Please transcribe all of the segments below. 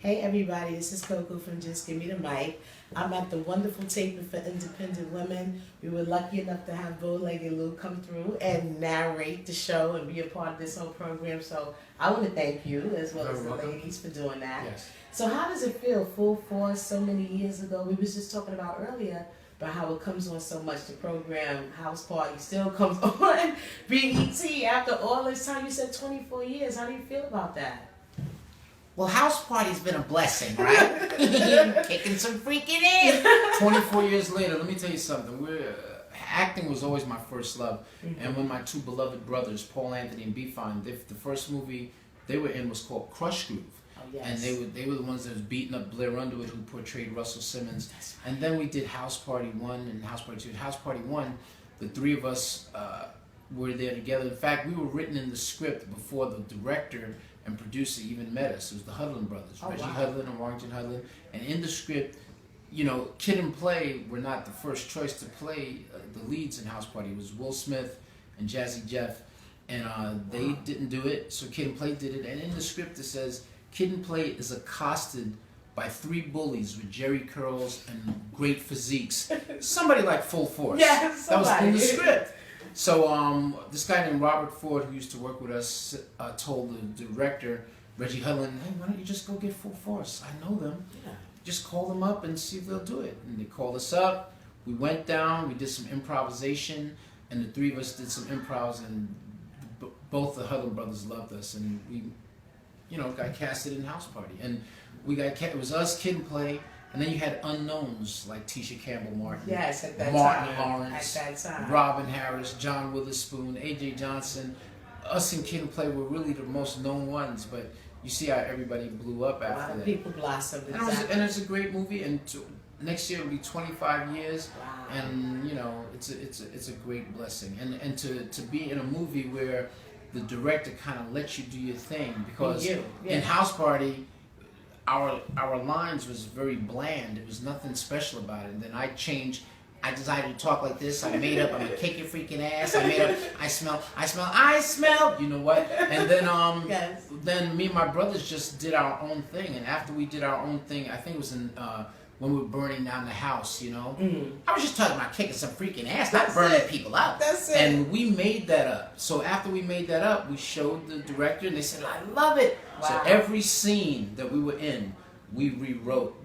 Hey everybody, this is CoCo from Just Give Me the Mic. I'm at the wonderful taping for independent women. We were lucky enough to have BowLegged Lou come through and narrate the show and be a part of this whole program. So I want to thank you as well as the ladies for doing that. Yes. So how does it feel? Full force so many years ago. We was just talking about earlier about how it comes on so much. The program House Party still comes on BET after all this time. You said 24 years. How do you feel about that? Well, House Party's been a blessing, right? Kicking some freaking in. 24 years later, let me tell you something. Acting was always my first love. And when my two beloved brothers, Paul Anthony and B Fine, the first movie they were in was called Crush Groove. Oh, yes. And they were the ones that was beating up Blair Underwood, who portrayed Russell Simmons. And then we did House Party 1 and House Party 2. House Party 1, the three of us were there together. In fact, we were written in the script before the director and producer even met us. It was the Hudlin brothers, Reggie Hudlin and Warrington Hudlin. And in the script, you know, Kid and Play were not the first choice to play the leads in House Party. It was Will Smith and Jazzy Jeff, and they didn't do it, so Kid and Play did it. And in the script it says, Kid and Play is accosted by three bullies with jerry curls and great physiques. Somebody like Full Force. Yeah, that was in the script. So this guy named Robert Ford, who used to work with us, told the director, Reggie Hudlin, hey, why don't you just go get Full Force? I know them. Yeah. Just call them up and see if they'll do it. And they called us up. We went down. We did some improvisation. And the three of us did some improvs. And both the Hudlin brothers loved us. And we, you know, got casted in House Party. And we got it was us, Kid and Play. And then you had unknowns like Tisha Campbell Martin, yes, at that Martin time. Lawrence, at that time. Robin Harris, John Witherspoon, A.J. Johnson. Us and Kid and Play were really the most known ones, but you see how everybody blew up after that. A lot of people blossomed. And it's a great movie, and next year will be 25 years, wow. And you know it's a great blessing, and to be in a movie where the director kind of lets you do your thing, because in House Party, our lines was very bland. It was nothing special about it. And then I decided to talk like this. I made up, I'm gonna kick your freaking ass. I made up, I smell. You know what? And then then me and my brothers just did our own thing. And after we did our own thing, I think it was in when we were burning down the house, you know. I was just talking about kicking some freaking ass, not burning people out. That's it. And we made that up. So after we made that up, we showed the director, and they said, I love it. Wow. So every scene that we were in, we rewrote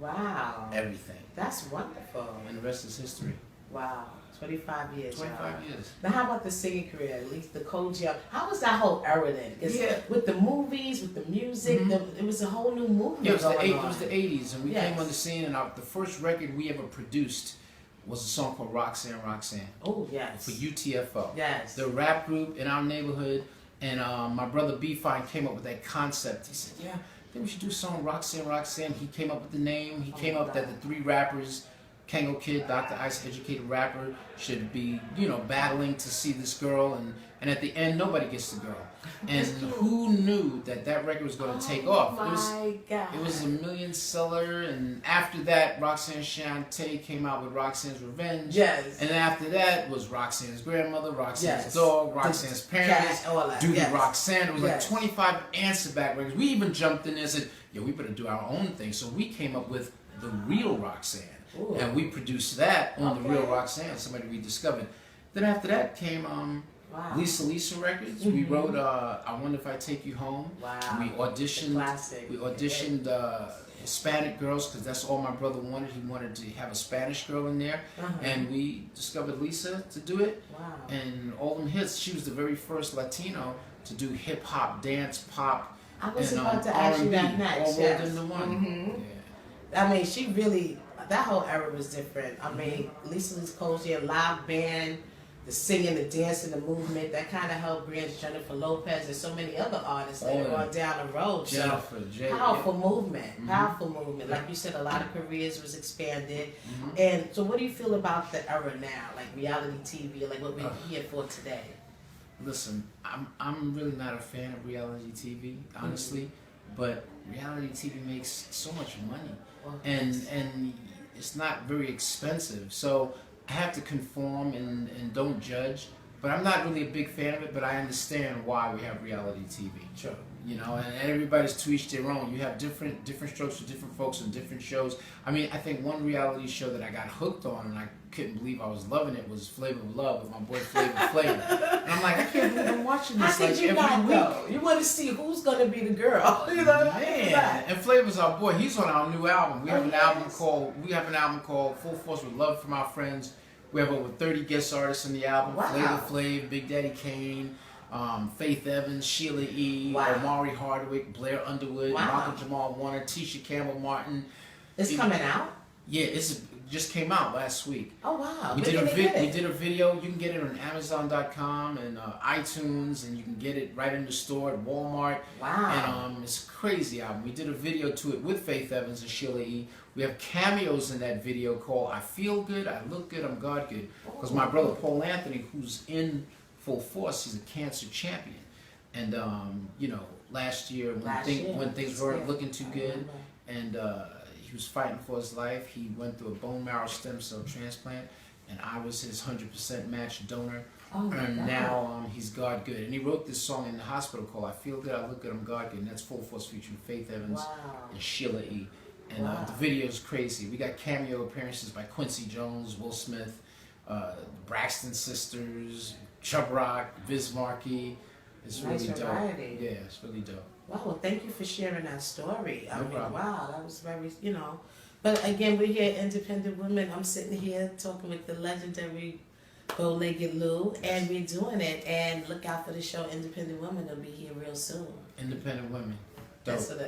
everything. That's wonderful. And the rest is history. Wow. 25 years. 25 years. Now, how about the singing career? At least the Koji. How was that whole era then? Because with the movies, with the music, it was a whole new movement. Yeah, it was the 80s, and we came on the scene, and the first record we ever produced was a song called Roxanne, Roxanne. Oh, yes. For UTFO. Yes. The rap group in our neighborhood, and my brother B Fine came up with that concept. He said, yeah, I think we should do a song Roxanne, Roxanne. He came up with the name. He came up that the three rappers, Kango Kid, Dr. Ice, educated rapper, should be, you know, battling to see this girl, and at the end, nobody gets the girl. And who knew that record was going to take off? It was a million seller, and after that, Roxanne Shante came out with Roxanne's Revenge. Yes. And after that was Roxanne's grandmother, Roxanne's dog, Roxanne's parents, Duty Roxanne. It was like 25 answer back records. We even jumped in there and said, yeah, we better do our own thing. So we came up with the real Roxanne. Ooh. And we produced that on the real Roxanne, somebody we discovered. Then after that came Lisa records. We wrote I Wonder If I Take You Home. Wow. We auditioned Hispanic girls, because that's all my brother wanted. He wanted to have a Spanish girl in there. And we discovered Lisa to do it. Wow. And all them hits. She was the very first Latino to do hip hop, dance, pop, I was about to ask you that next. All rolled into one. Yeah. I mean, she really, that whole era was different. I mean, Lisa Lee's Cozy, a live band, the singing, the dancing, the movement, that kind of helped bridge Jennifer Lopez and so many other artists later on down the road. Jennifer, powerful movement, powerful movement. Like you said, a lot of careers was expanded. And so what do you feel about the era now, like reality TV, like what we're here for today? Listen, I'm really not a fan of reality TV, honestly, but reality TV makes so much money, and it's not very expensive. So I have to conform and don't judge. But I'm not really a big fan of it. But I understand why we have reality TV. Sure. You know, and everybody's to each their own. You have different strokes for different folks and different shows. I mean, I think one reality show that I got hooked on and I couldn't believe I was loving it was Flavor of Love with my boy Flavor Flav. And I'm like, I can't believe I'm watching this How like did you every not week. know? You want to see who's gonna be the girl. You know, Man, and Flavor's our boy. He's on our new album. We have an album yes. called Full Force with Love from Our Friends. We have over 30 guest artists in the album. Wow. Flavor Flav, Big Daddy Kane, Faith Evans, Sheila E., Wow. Omari Hardwick, Blair Underwood, Wow. Malcolm Jamal Warner, Tisha Campbell Martin. It's coming out. Yeah, it just came out last week. Oh wow! We Where did can a they get it? we did a video. You can get it on Amazon.com and iTunes, and you can get it right in the store at Walmart. Wow! And it's a crazy album. We did a video to it with Faith Evans and Sheila E. We have cameos in that video called "I Feel Good, I Look Good, I'm God Good." Because my brother Paul Anthony, who's in Full Force, he's a cancer champion, and you know, last year when things weren't looking too good, and he was fighting for his life. He went through a bone marrow stem cell transplant, and I was his 100% matched donor. Oh my And God. now he's God Good. And he wrote this song in the hospital called "I Feel Good, I Look Good, I'm God Good." And that's Full Force featuring Faith Evans Wow! and Sheila E. And Wow. the video is crazy. We got cameo appearances by Quincy Jones, Will Smith, Braxton Sisters, Chubb Rock, Biz Markie. It's Nice really dope. variety. Yeah, it's really dope. Wow! Well, thank you for sharing that story. I No mean, problem. wow, that was very, you know. But again, we're here, independent women. I'm sitting here talking with the legendary BowLegged Lou, and we're doing it. And look out for the show, Independent Women. It'll be here real soon. Independent women. Dope. That's what